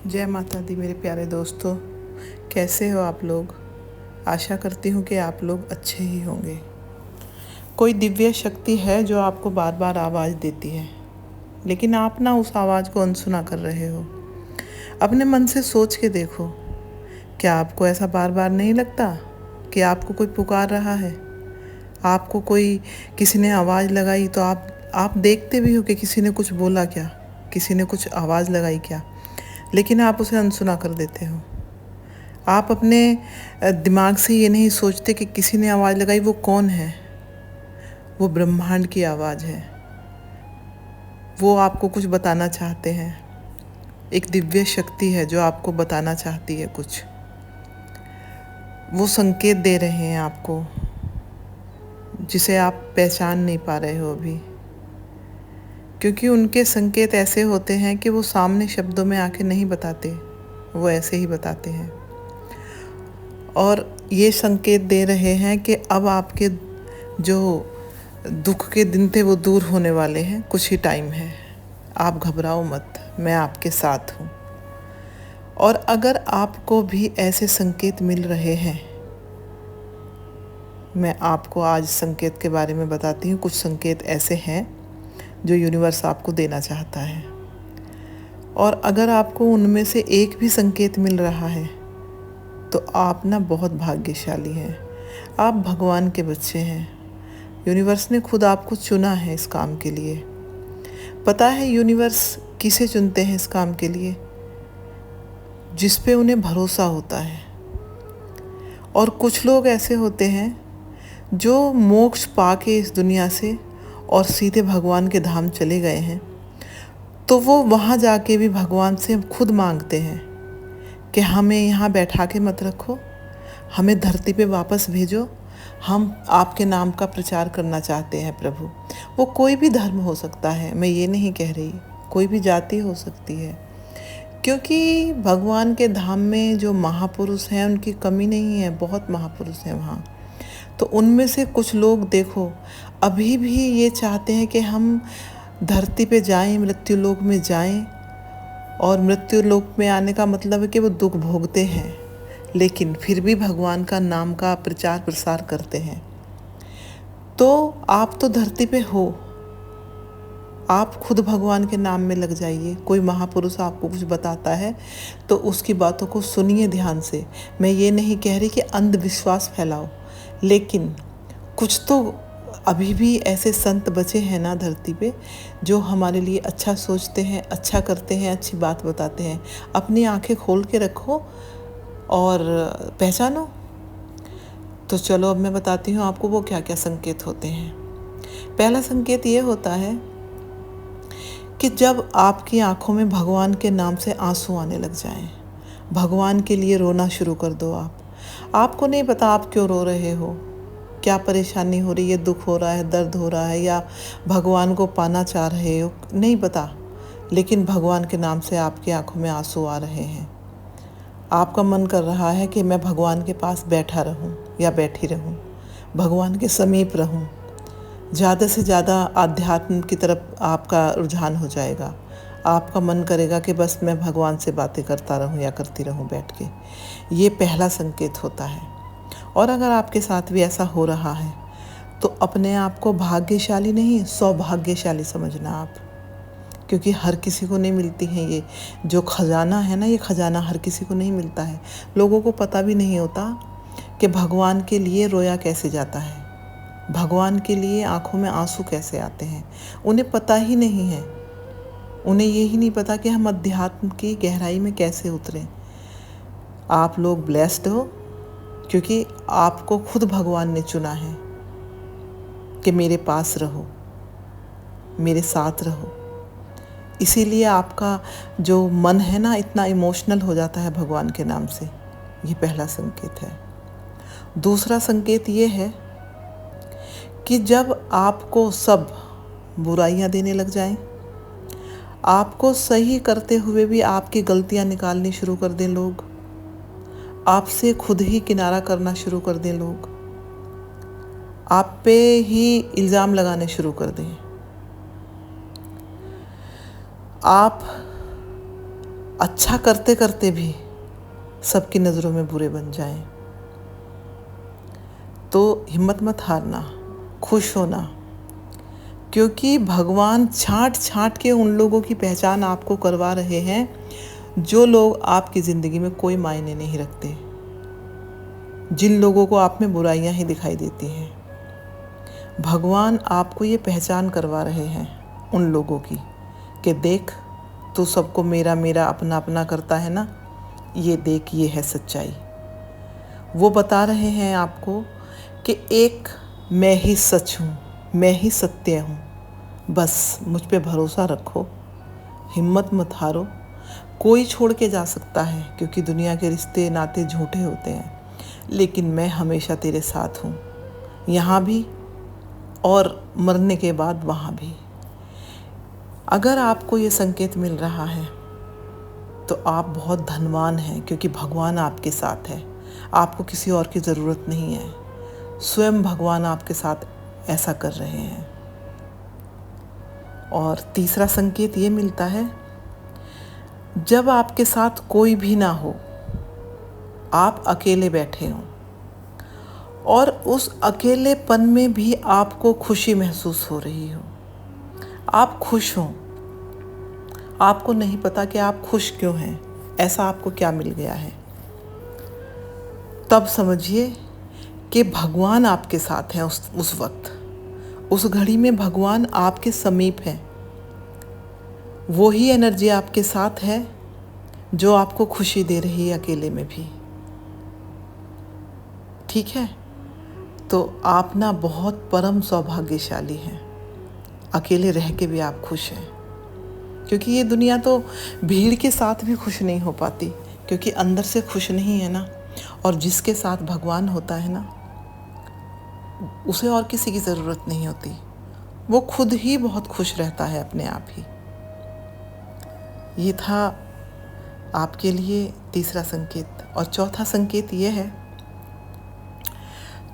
जय माता दी मेरे प्यारे दोस्तों, कैसे हो आप लोग। आशा करती हूँ कि आप लोग अच्छे ही होंगे। कोई दिव्य शक्ति है जो आपको बार बार आवाज़ देती है, लेकिन आप ना उस आवाज़ को अनसुना कर रहे हो। अपने मन से सोच के देखो, क्या आपको ऐसा बार बार नहीं लगता कि आपको कोई पुकार रहा है। आपको कोई किसी ने आवाज़ लगाई तो आप देखते भी हो कि किसी ने कुछ बोला क्या, किसी ने कुछ आवाज़ लगाई क्या, लेकिन आप उसे अनसुना कर देते हो। आप अपने दिमाग से ये नहीं सोचते कि किसी ने आवाज़ लगाई, वो कौन है। वो ब्रह्मांड की आवाज़ है। वो आपको कुछ बताना चाहते हैं। एक दिव्य शक्ति है जो आपको बताना चाहती है कुछ। वो संकेत दे रहे हैं आपको, जिसे आप पहचान नहीं पा रहे हो अभी, क्योंकि उनके संकेत ऐसे होते हैं कि वो सामने शब्दों में आके नहीं बताते, वो ऐसे ही बताते हैं। और ये संकेत दे रहे हैं कि अब आपके जो दुख के दिन थे वो दूर होने वाले हैं, कुछ ही टाइम है। आप घबराओ मत, मैं आपके साथ हूँ। और अगर आपको भी ऐसे संकेत मिल रहे हैं, मैं आपको आज संकेत के बारे में बताती हूँ। कुछ संकेत ऐसे हैं जो यूनिवर्स आपको देना चाहता है, और अगर आपको उनमें से एक भी संकेत मिल रहा है तो आप ना बहुत भाग्यशाली हैं। आप भगवान के बच्चे हैं। यूनिवर्स ने खुद आपको चुना है इस काम के लिए। पता है यूनिवर्स किसे चुनते हैं इस काम के लिए? जिस पे उन्हें भरोसा होता है। और कुछ लोग ऐसे होते हैं जो मोक्ष पाके इस दुनिया से और सीधे भगवान के धाम चले गए हैं, तो वो वहाँ जाके भी भगवान से खुद मांगते हैं कि हमें यहाँ बैठा के मत रखो, हमें धरती पे वापस भेजो, हम आपके नाम का प्रचार करना चाहते हैं प्रभु। वो कोई भी धर्म हो सकता है, मैं ये नहीं कह रही, कोई भी जाति हो सकती है, क्योंकि भगवान के धाम में जो महापुरुष हैं उनकी कमी नहीं है, बहुत महापुरुष हैं वहाँ। तो उनमें से कुछ लोग देखो अभी भी ये चाहते हैं कि हम धरती पे जाएं, मृत्यु लोक में जाएं। और मृत्यु लोक में आने का मतलब है कि वो दुख भोगते हैं, लेकिन फिर भी भगवान का नाम का प्रचार प्रसार करते हैं। तो आप तो धरती पे हो, आप खुद भगवान के नाम में लग जाइए। कोई महापुरुष आपको कुछ बताता है तो उसकी बातों को सुनिए ध्यान से। मैं ये नहीं कह रही कि अंधविश्वास फैलाओ, लेकिन कुछ तो अभी भी ऐसे संत बचे हैं ना धरती पे, जो हमारे लिए अच्छा सोचते हैं, अच्छा करते हैं, अच्छी बात बताते हैं। अपनी आंखें खोल के रखो और पहचानो। तो चलो अब मैं बताती हूँ आपको वो क्या क्या संकेत होते हैं। पहला संकेत ये होता है कि जब आपकी आंखों में भगवान के नाम से आंसू आने लग जाएं, भगवान के लिए रोना शुरू कर दो। आपको नहीं पता आप क्यों रो रहे हो, क्या परेशानी हो रही है, दुख हो रहा है, दर्द हो रहा है, या भगवान को पाना चाह रहे हो, नहीं पता, लेकिन भगवान के नाम से आपकी आंखों में आंसू आ रहे हैं। आपका मन कर रहा है कि मैं भगवान के पास बैठा रहूं या बैठी रहूं, भगवान के समीप रहूं। ज़्यादा से ज़्यादा आध्यात्म की तरफ आपका रुझान हो जाएगा। आपका मन करेगा कि बस मैं भगवान से बातें करता रहूं या करती रहूं बैठ के। ये पहला संकेत होता है। और अगर आपके साथ भी ऐसा हो रहा है तो अपने आप को भाग्यशाली नहीं, सौभाग्यशाली समझना आप, क्योंकि हर किसी को नहीं मिलती है ये जो खजाना है ना, ये खजाना हर किसी को नहीं मिलता है। लोगों को पता भी नहीं होता कि भगवान के लिए रोया कैसे जाता है, भगवान के लिए आंखों में आंसू कैसे आते हैं। उन्हें पता ही नहीं है, उन्हें यही नहीं पता कि हम अध्यात्म की गहराई में कैसे उतरें। आप लोग ब्लेस्ड हो, क्योंकि आपको खुद भगवान ने चुना है कि मेरे पास रहो, मेरे साथ रहो। इसीलिए आपका जो मन है ना इतना इमोशनल हो जाता है भगवान के नाम से। ये पहला संकेत है। दूसरा संकेत ये है कि जब आपको सब बुराइयां देने लग जाएं, आपको सही करते हुए भी आपकी गलतियां निकालनी शुरू कर दें लोग, आपसे खुद ही किनारा करना शुरू कर दें लोग, आप पे ही इल्ज़ाम लगाने शुरू कर दें, आप अच्छा करते करते भी सबकी नज़रों में बुरे बन जाएं। तो हिम्मत मत हारना, खुश होना, क्योंकि भगवान छांट छांट के उन लोगों की पहचान आपको करवा रहे हैं जो लोग आपकी ज़िंदगी में कोई मायने नहीं रखते, जिन लोगों को आप में बुराइयां ही दिखाई देती हैं। भगवान आपको ये पहचान करवा रहे हैं उन लोगों की कि देख, तू सबको मेरा मेरा अपना अपना करता है ना, ये देख, ये है सच्चाई। वो बता रहे हैं आपको कि एक मैं ही सच हूँ, मैं ही सत्य हूँ, बस मुझ पे भरोसा रखो, हिम्मत मत हारो। कोई छोड़ के जा सकता है क्योंकि दुनिया के रिश्ते नाते झूठे होते हैं, लेकिन मैं हमेशा तेरे साथ हूँ, यहाँ भी और मरने के बाद वहाँ भी। अगर आपको ये संकेत मिल रहा है तो आप बहुत धनवान हैं, क्योंकि भगवान आपके साथ है। आपको किसी और की ज़रूरत नहीं है, स्वयं भगवान आपके साथ ऐसा कर रहे हैं। और तीसरा संकेत ये मिलता है, जब आपके साथ कोई भी ना हो, आप अकेले बैठे हों और उस अकेलेपन में भी आपको खुशी महसूस हो रही हो, आप खुश हों, आपको नहीं पता कि आप खुश क्यों हैं, ऐसा आपको क्या मिल गया है, तब समझिए कि भगवान आपके साथ हैं। उस वक्त, उस घड़ी में भगवान आपके समीप है। वो ही एनर्जी आपके साथ है जो आपको खुशी दे रही है अकेले में भी। ठीक है, तो आप ना बहुत परम सौभाग्यशाली हैं, अकेले रह के भी आप खुश हैं, क्योंकि ये दुनिया तो भीड़ के साथ भी खुश नहीं हो पाती, क्योंकि अंदर से खुश नहीं है ना। और जिसके साथ भगवान होता है ना, उसे और किसी की ज़रूरत नहीं होती, वो खुद ही बहुत खुश रहता है अपने आप ही। ये था आपके लिए तीसरा संकेत। और चौथा संकेत ये है,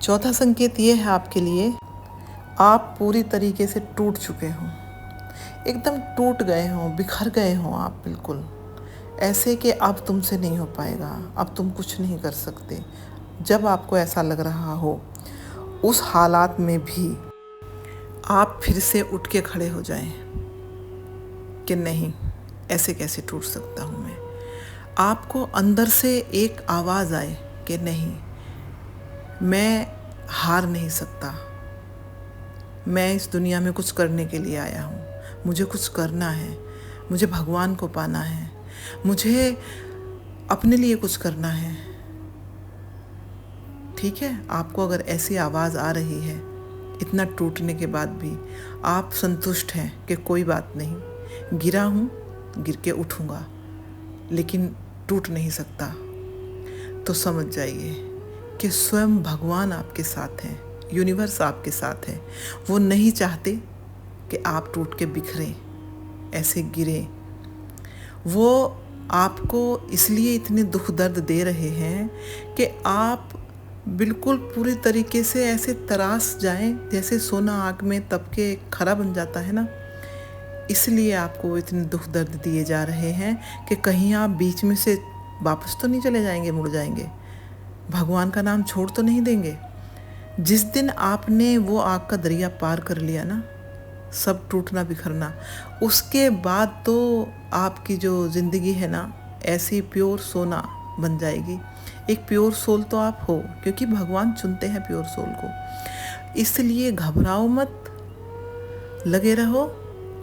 चौथा संकेत ये है आपके लिए, आप पूरी तरीके से टूट चुके हों, एकदम टूट गए हों, बिखर गए हों आप, बिल्कुल ऐसे कि अब तुमसे नहीं हो पाएगा, अब तुम कुछ नहीं कर सकते। जब आपको ऐसा लग रहा हो, उस हालात में भी आप फिर से उठ के खड़े हो जाएं कि नहीं, ऐसे कैसे टूट सकता हूँ मैं। आपको अंदर से एक आवाज़ आए कि नहीं, मैं हार नहीं सकता, मैं इस दुनिया में कुछ करने के लिए आया हूँ, मुझे कुछ करना है, मुझे भगवान को पाना है, मुझे अपने लिए कुछ करना है। ठीक है, आपको अगर ऐसी आवाज़ आ रही है, इतना टूटने के बाद भी आप संतुष्ट हैं कि कोई बात नहीं, गिरा हूँ, गिर के उठूँगा, लेकिन टूट नहीं सकता, तो समझ जाइए कि स्वयं भगवान आपके साथ हैं, यूनिवर्स आपके साथ है। वो नहीं चाहते कि आप टूट के बिखरें, ऐसे गिरें। वो आपको इसलिए इतने दुख दर्द दे रहे हैं कि आप बिल्कुल पूरी तरीके से ऐसे तरास जाएं, जैसे सोना आग में तप के खरा बन जाता है ना। इसलिए आपको इतने दुख दर्द दिए जा रहे हैं कि कहीं आप बीच में से वापस तो नहीं चले जाएंगे, मुड़ जाएंगे, भगवान का नाम छोड़ तो नहीं देंगे। जिस दिन आपने वो आग का दरिया पार कर लिया ना, सब टूटना बिखरना, उसके बाद तो आपकी जो ज़िंदगी है ना, ऐसी प्योर सोना बन जाएगी। एक प्योर सोल तो आप हो, क्योंकि भगवान चुनते हैं प्योर सोल को। इसलिए घबराओ मत, लगे रहो।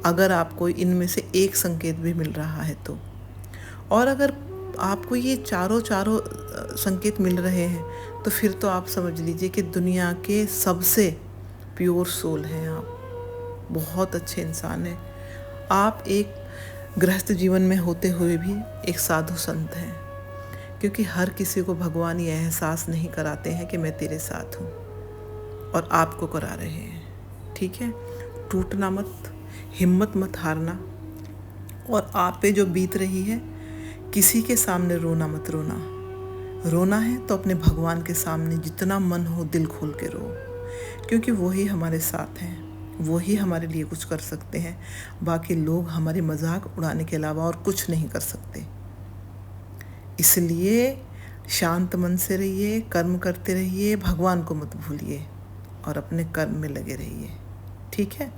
अगर आपको इनमें से एक संकेत भी मिल रहा है तो, और अगर आपको ये चारों संकेत मिल रहे हैं, तो फिर तो आप समझ लीजिए कि दुनिया के सबसे प्योर सोल हैं आप, बहुत अच्छे इंसान हैं आप। एक गृहस्थ जीवन में होते हुए भी एक साधु संत हैं, क्योंकि हर किसी को भगवान ये एहसास नहीं कराते हैं कि मैं तेरे साथ हूँ, और आपको करा रहे हैं। ठीक है, टूटना मत, हिम्मत मत हारना, और आप पे जो बीत रही है, किसी के सामने रोना मत। रोना है तो अपने भगवान के सामने जितना मन हो दिल खोल के रो, क्योंकि वही हमारे साथ हैं, वही हमारे लिए कुछ कर सकते हैं। बाकी लोग हमारे मजाक उड़ाने के अलावा और कुछ नहीं कर सकते। इसलिए शांत मन से रहिए, कर्म करते रहिए, भगवान को मत भूलिए और अपने कर्म में लगे रहिए। ठीक है,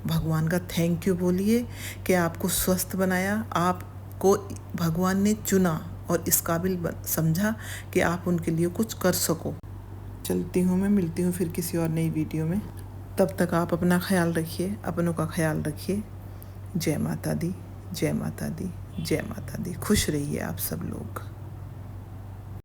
भगवान का थैंक यू बोलिए कि आपको स्वस्थ बनाया, आपको भगवान ने चुना और इस काबिल समझा कि आप उनके लिए कुछ कर सको। चलती हूँ मैं, मिलती हूँ फिर किसी और नई वीडियो में। तब तक आप अपना ख्याल रखिए, अपनों का ख्याल रखिए। जय माता दी, जय माता दी, जय माता दी। खुश रहिए आप सब लोग।